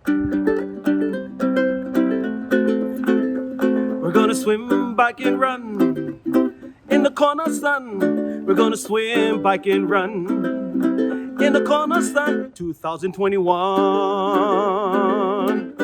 We're gonna swim, bike, and run in the Kona sun. We're gonna swim, bike, and run in the Kona sun 2021.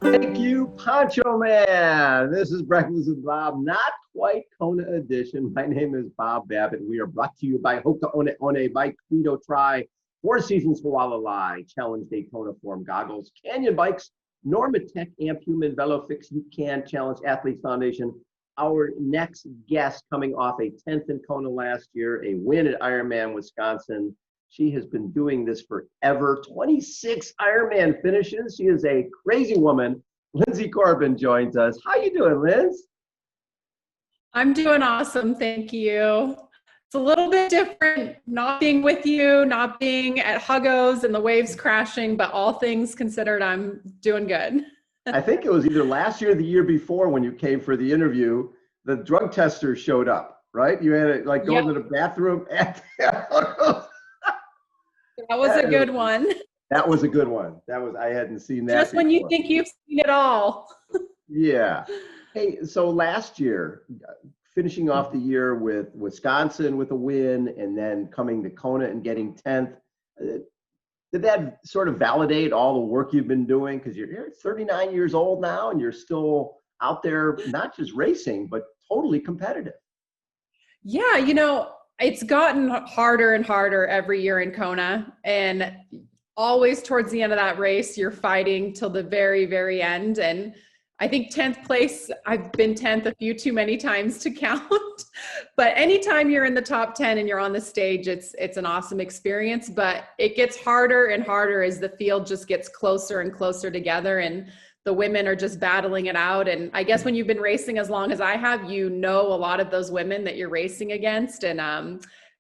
Thank you, Poncho Man. This is Breakfast with Bob, not quite Kona edition. My name is Bob Babbitt. We are brought to you by Hoka One One Bike, Credo Tri, Four Seasons Hualalai, Challenge Daytona Form Goggles, Canyon Bikes, Normatec, Amp Human, VeloFix, You Can, Challenge Athletes Foundation. Our next guest coming off a 10th in Kona last year, a win at Ironman Wisconsin. She has been doing this forever, 26 Ironman finishes. She is a crazy woman. Linsey Corbin joins us. How you doing, Linz? I'm doing awesome, thank you. It's a little bit different not being with you, not being at Huggos and the waves crashing, but all things considered, I'm doing good. I think it was either last year or the year before when you came for the interview, the drug tester showed up, right? You had to like go into the bathroom at Huggos. That was a good one. That was a good one. I hadn't seen that Just when you think you've seen it all. Yeah. Hey, so last year, finishing off the year with Wisconsin with a win and then coming to Kona and getting 10th, did that sort of validate all the work you've been doing? Because you're 39 years old now and you're still out there, not just racing, but totally competitive. Yeah, it's gotten harder and harder every year in Kona, and always towards the end of that race, you're fighting till the very, very end. And I think 10th place, I've been 10th a few too many times to count, but anytime you're in the top 10 and you're on the stage, it's an awesome experience, but it gets harder and harder as the field just gets closer and closer together, and the women are just battling it out. And I guess when you've been racing as long as I have, a lot of those women that you're racing against. And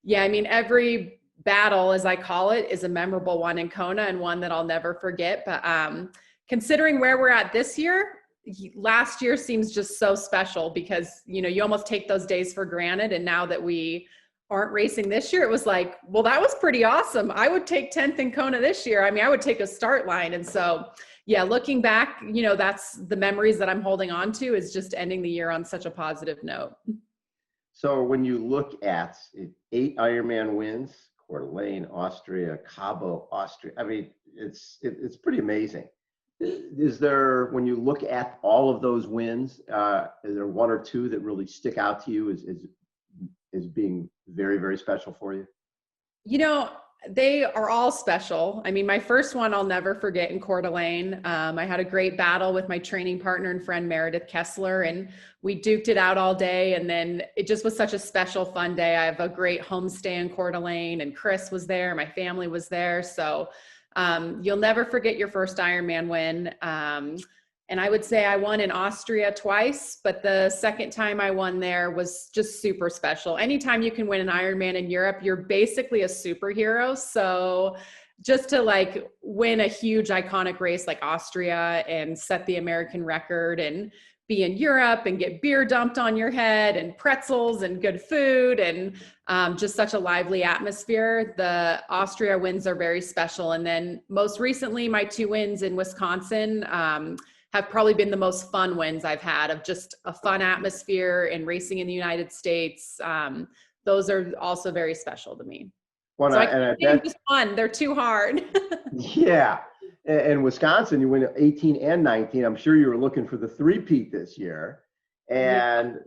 every battle, as I call it, is a memorable one in Kona and one that I'll never forget. But considering where we're at this year, last year seems just so special because, you almost take those days for granted. And now that we aren't racing this year, it was like, well, that was pretty awesome. I would take 10th in Kona this year. I would take a start line. And so, yeah, looking back, that's the memories that I'm holding on to, is just ending the year on such a positive note. So when you look at 8 Ironman wins, Coeur d'Alene, Austria, Cabo, Austria, it's pretty amazing. Is there, when you look at all of those wins, is there one or two that really stick out to you as being very, very special for you? They are all special. My first one I'll never forget in Coeur d'Alene. I had a great battle with my training partner and friend, Meredith Kessler, and we duked it out all day. And then it just was such a special, fun day. I have a great homestay in Coeur d'Alene, and Chris was there. My family was there. So you'll never forget your first Ironman win. And I would say I won in Austria twice, but the second time I won there was just super special. Anytime you can win an Ironman in Europe, you're basically a superhero. So just to win a huge iconic race like Austria and set the American record and be in Europe and get beer dumped on your head and pretzels and good food and just such a lively atmosphere. The Austria wins are very special. And then most recently, my 2 wins in Wisconsin have probably been the most fun wins I've had, of just a fun atmosphere and racing in the United States. Those are also very special to me. Well, so I think just fun. They're too hard. Yeah. And Wisconsin, you win 18 and 19. I'm sure you were looking for the three-peat this year. And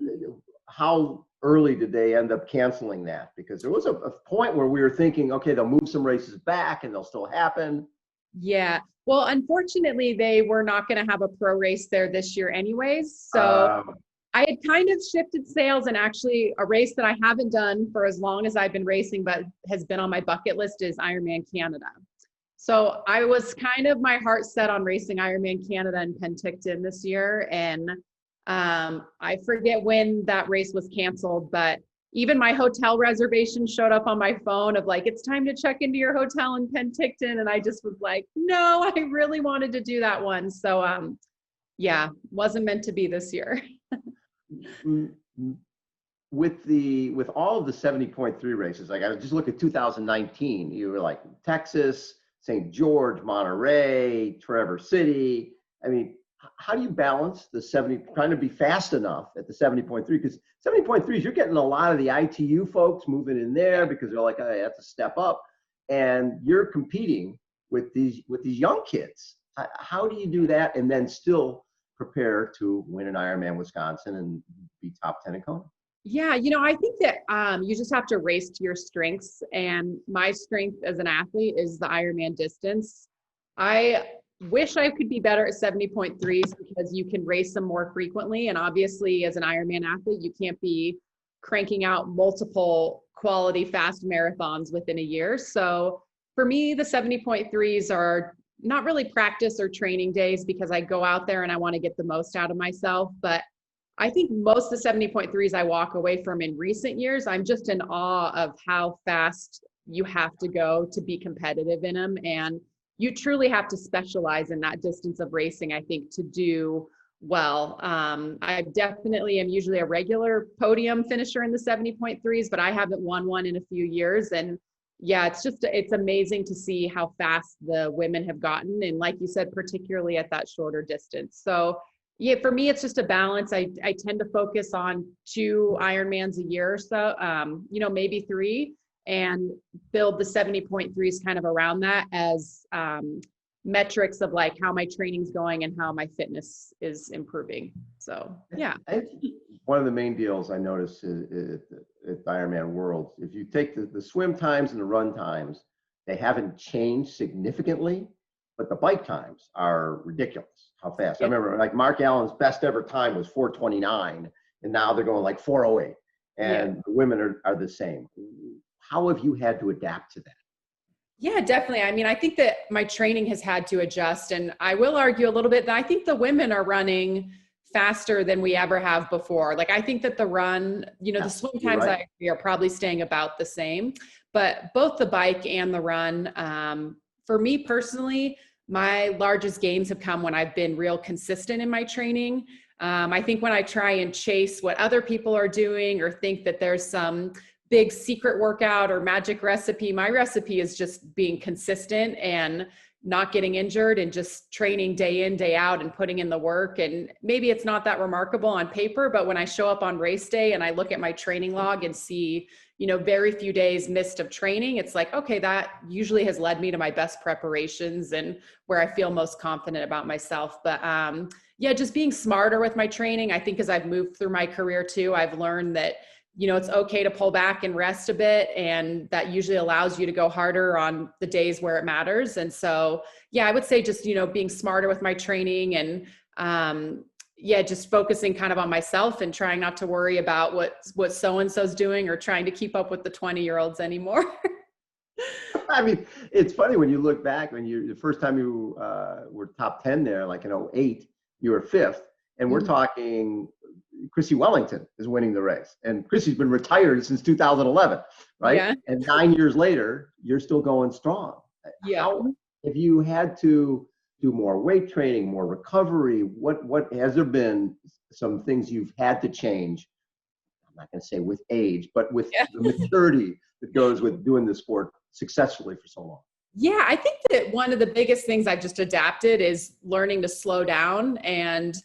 how early did they end up canceling that? Because there was a point where we were thinking, okay, they'll move some races back and they'll still happen. Yeah. Well, unfortunately, they were not going to have a pro race there this year anyways. So I had kind of shifted sails, and actually a race that I haven't done for as long as I've been racing, but has been on my bucket list, is Ironman Canada. So I was kind of my heart set on racing Ironman Canada in Penticton this year. And I forget when that race was canceled, but even my hotel reservation showed up on my phone of it's time to check into your hotel in Penticton. And I just was like, no, I really wanted to do that one. So wasn't meant to be this year. With all of the 70.3 races, I just look at 2019, you were Texas, St. George, Monterey, Traverse City. I mean, how do you balance the 70, trying to be fast enough at the 70.3? Because 70.3s, you're getting a lot of the ITU folks moving in there because they're like, hey, that's a step up. And you're competing with these young kids. How do you do that and then still prepare to win an Ironman Wisconsin and be top 10 in Kona? Yeah, I think that you just have to race to your strengths. And my strength as an athlete is the Ironman distance. I wish I could be better at 70.3s because you can race them more frequently. And obviously, as an Ironman athlete, you can't be cranking out multiple quality fast marathons within a year. So for me, the 70.3s are not really practice or training days because I go out there and I want to get the most out of myself. But I think most of the 70.3s I walk away from in recent years, I'm just in awe of how fast you have to go to be competitive in them. And you truly have to specialize in that distance of racing, I think, to do well. I definitely am usually a regular podium finisher in the 70.3s, but I haven't won one in a few years. And yeah, it's amazing to see how fast the women have gotten. And like you said, particularly at that shorter distance. So yeah, for me, it's just a balance. I tend to focus on 2 Ironmans a year or so, maybe 3, and build the 70.3s kind of around that as metrics of like how my training's going and how my fitness is improving. So, yeah. I think one of the main deals I noticed at Ironman World, if you take the swim times and the run times, they haven't changed significantly, but the bike times are ridiculous. How fast. I remember like Mark Allen's best ever time was 4:29, and now they're going like 4:08, and the women are the same. How have you had to adapt to that? Yeah, definitely. I mean, I think that my training has had to adjust, and I will argue a little bit that I think the women are running faster than we ever have before. Like, I think that the run, the swim times right. I agree are probably staying about the same, but both the bike and the run, for me personally, my largest gains have come when I've been real consistent in my training. I think when I try and chase what other people are doing or think that there's some big secret workout or magic recipe, my recipe is just being consistent and not getting injured and just training day in, day out and putting in the work. And maybe it's not that remarkable on paper, but when I show up on race day and I look at my training log and see, very few days missed of training, it's like, okay, that usually has led me to my best preparations and where I feel most confident about myself. But just being smarter with my training. I think as I've moved through my career too, I've learned that, it's okay to pull back and rest a bit. And that usually allows you to go harder on the days where it matters. And so, I would say just, being smarter with my training and, just focusing kind of on myself and trying not to worry about what so-and-so's doing or trying to keep up with the 20-year-olds anymore. I mean, it's funny when you look back, the first time you were top 10 there, like in 08, you were 5th. And we're talking Chrissy Wellington is winning the race. And Chrissy's been retired since 2011, right? Yeah. And 9 years later, you're still going strong. Yeah. How have you had to do more weight training, more recovery? What has there been some things you've had to change? I'm not going to say with age, but with the maturity that goes with doing the sport successfully for so long. Yeah, I think that one of the biggest things I've just adapted is learning to slow down. And,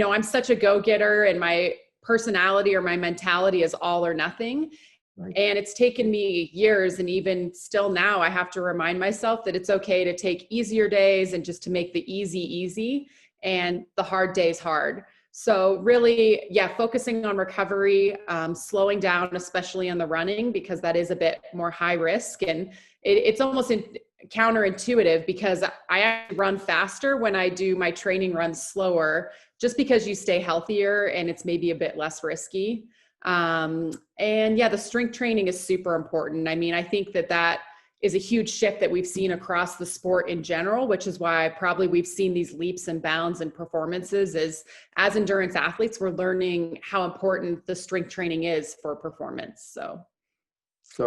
I'm such a go-getter and my personality or my mentality is all or nothing. Right. And it's taken me years, and even still now, I have to remind myself that it's okay to take easier days and just to make the easy and the hard days hard. So really, focusing on recovery, slowing down, especially on the running, because that is a bit more high risk. And it's almost counterintuitive because I actually run faster when I do my training runs slower, just because you stay healthier and it's maybe a bit less risky. The strength training is super important. I mean, I think that is a huge shift that we've seen across the sport in general, which is why probably we've seen these leaps and bounds in performances as endurance athletes, we're learning how important the strength training is for performance. So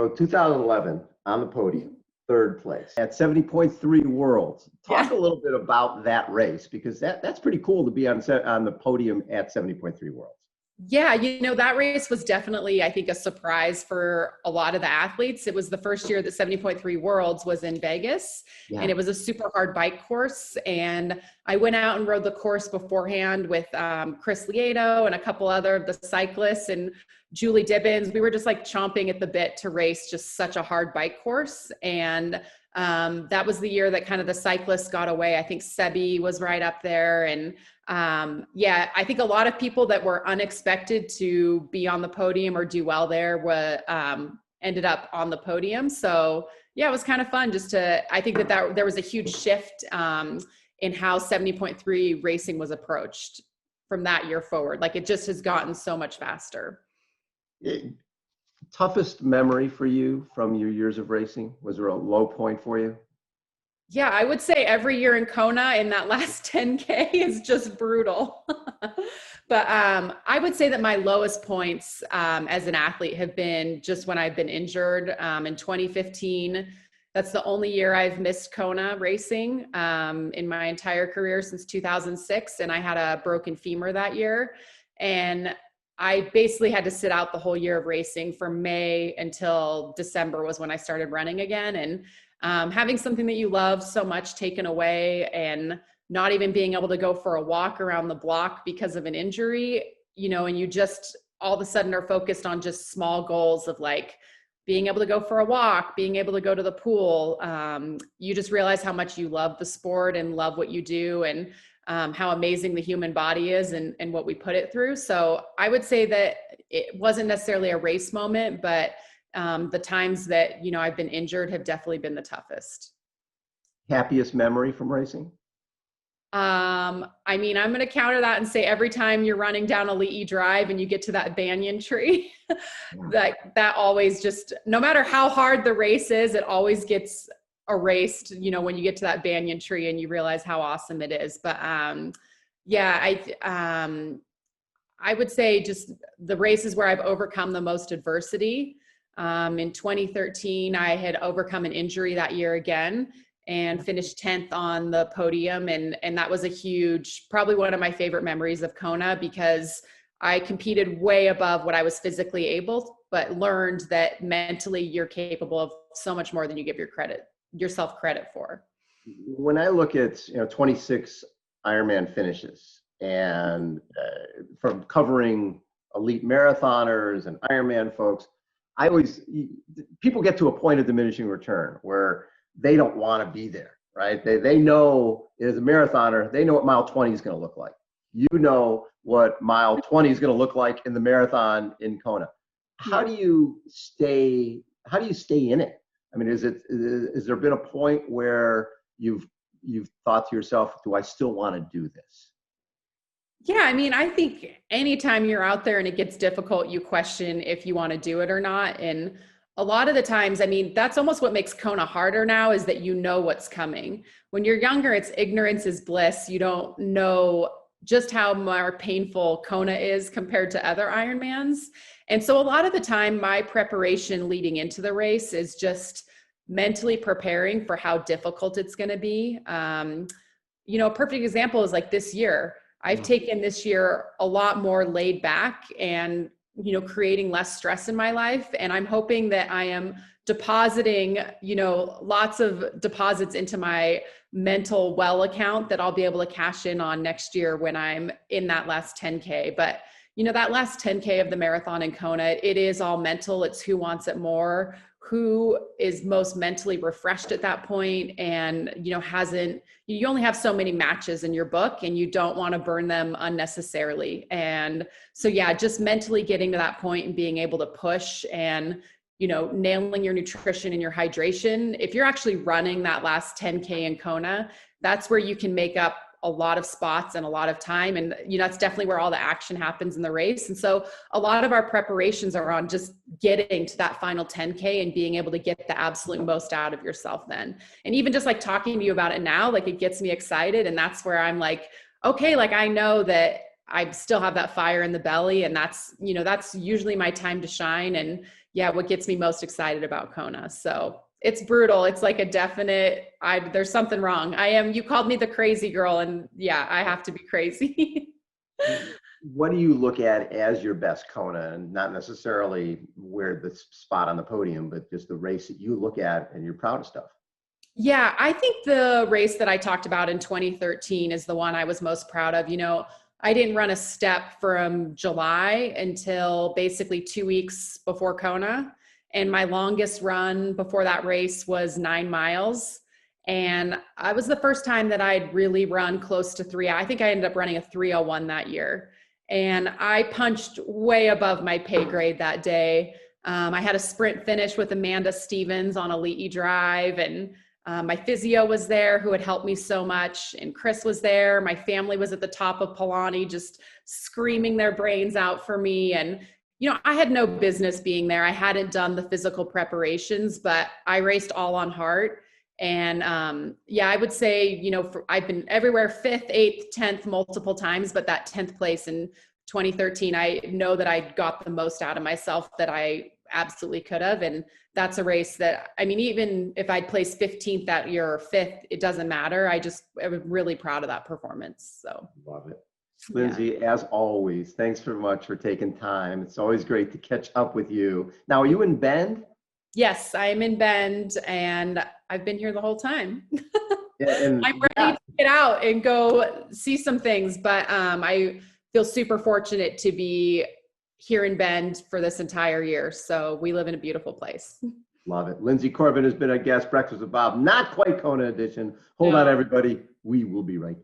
2011 on the podium, 3rd place at 70.3 Worlds. Talk a little bit about that race, because that's pretty cool to be on the podium at 70.3 Worlds. Yeah, that race was definitely, I think, a surprise for a lot of the athletes. It was the first year that 70.3 Worlds was in Vegas, and Yeah. it was a super hard bike course. And I went out and rode the course beforehand with Chris Lieto and a couple other of the cyclists and Julie Dibbins. We were just like chomping at the bit to race just such a hard bike course. And that was the year that kind of the cyclists got away. I think Sebi was right up there. And yeah, I think a lot of people that were unexpected to be on the podium or do well there were ended up on the podium. So yeah, it was kind of fun I think that there was a huge shift in how 70.3 racing was approached from that year forward. Like it just has gotten so much faster. Toughest memory for you from your years of racing? Was there a low point for you? Yeah, I would say every year in Kona in that last 10K is just brutal. But I would say that my lowest points as an athlete have been just when I've been injured. In 2015, that's the only year I've missed Kona racing in my entire career since 2006. And I had a broken femur that year. And I basically had to sit out the whole year of racing from May until December was when I started running again. And having something that you love so much taken away and not even being able to go for a walk around the block because of an injury, and you just all of a sudden are focused on just small goals of like being able to go for a walk, being able to go to the pool. You just realize how much you love the sport and love what you do and how amazing the human body is and what we put it through. So I would say that it wasn't necessarily a race moment, but the times that, I've been injured have definitely been the toughest. Happiest memory from racing? I mean, I'm going to counter that and say every time you're running down a Lee Drive and you get to that banyan tree, that always just, no matter how hard the race is, it always gets erased, when you get to that banyan tree and you realize how awesome it is. But yeah, I would say just the races where I've overcome the most adversity. In 2013, I had overcome an injury that year again and finished 10th on the podium. And that was a huge, probably one of my favorite memories of Kona because I competed way above what I was physically able, but learned that mentally you're capable of so much more than you give yourself credit for. When I look at 26 Ironman finishes and from covering elite marathoners and Ironman folks, people get to a point of diminishing return where they don't want to be there, right? They know as a marathoner, they know what mile 20 is going to look like. You know what mile 20 is going to look like in the marathon in Kona. How do you stay in it? I mean, is there been a point where you've thought to yourself, do I still want to do this? Yeah, I mean, I think anytime you're out there and it gets difficult, you question if you want to do it or not. And a lot of the times, I mean, that's almost what makes Kona harder now is that you know what's coming. When you're younger, it's ignorance is bliss. You don't know just how more painful Kona is compared to other Ironmans. And so a lot of the time, my preparation leading into the race is just mentally preparing for how difficult it's going to be. A perfect example is like this year. I've taken this year a lot more laid back and, creating less stress in my life. And I'm hoping that I am depositing, lots of deposits into my mental well account that I'll be able to cash in on next year when I'm in that last 10K. But, that last 10K of the marathon in Kona, it is all mental. It's who wants it more, who is most mentally refreshed at that point and, you only have so many matches in your book and you don't want to burn them unnecessarily. And so, yeah, just mentally getting to that point and being able to push and, nailing your nutrition and your hydration. If you're actually running that last 10K in Kona, that's where you can make up a lot of spots and a lot of time. And, that's definitely where all the action happens in the race. And so a lot of our preparations are on just getting to that final 10K and being able to get the absolute most out of yourself then. And even just like talking to you about it now, like it gets me excited. And that's where I'm like, okay, like I know that I still have that fire in the belly and that's usually my time to shine. And yeah, what gets me most excited about Kona. So it's brutal. It's like a definite, there's something wrong. You called me the crazy girl and yeah, I have to be crazy. what do you look at as your best Kona, and not necessarily where the spot on the podium, but just the race that you look at and you're proudest of? Yeah, I think the race that I talked about in 2013 is the one I was most proud of. You know, I didn't run a step from July until basically 2 weeks before Kona. And my longest run before that race was 9 miles. And I was the first time that I'd really run close to three. I think I ended up running a 3:01 that year. And I punched way above my pay grade that day. I had a sprint finish with Amanda Stevens on Elite Drive, and my physio was there who had helped me so much, and Chris was there. My family was at the top of Palani just screaming their brains out for me. And, you know, I had no business being there. I hadn't done the physical preparations, but I raced all on heart. And yeah, I would say, you know, I've been everywhere, 5th, 8th, 10th, multiple times, but that 10th place in 2013, I know that I got the most out of myself that I absolutely could have. And that's a race that, I mean, even if I'd placed 15th that year or 5th, it doesn't matter. I was really proud of that performance. So Love it. yeah. Linsey, as always, thanks so much for taking time. It's always great to catch up with you. Now, are you in Bend? Yes, I am in Bend, and I've been here the whole time. And I'm ready to get out and go see some things, but I feel super fortunate to be here in Bend for this entire year. So we live in a beautiful place. love it. Linsey Corbin has been a guest, Breakfast with Bob, not quite Kona edition. Hold on, everybody. We will be right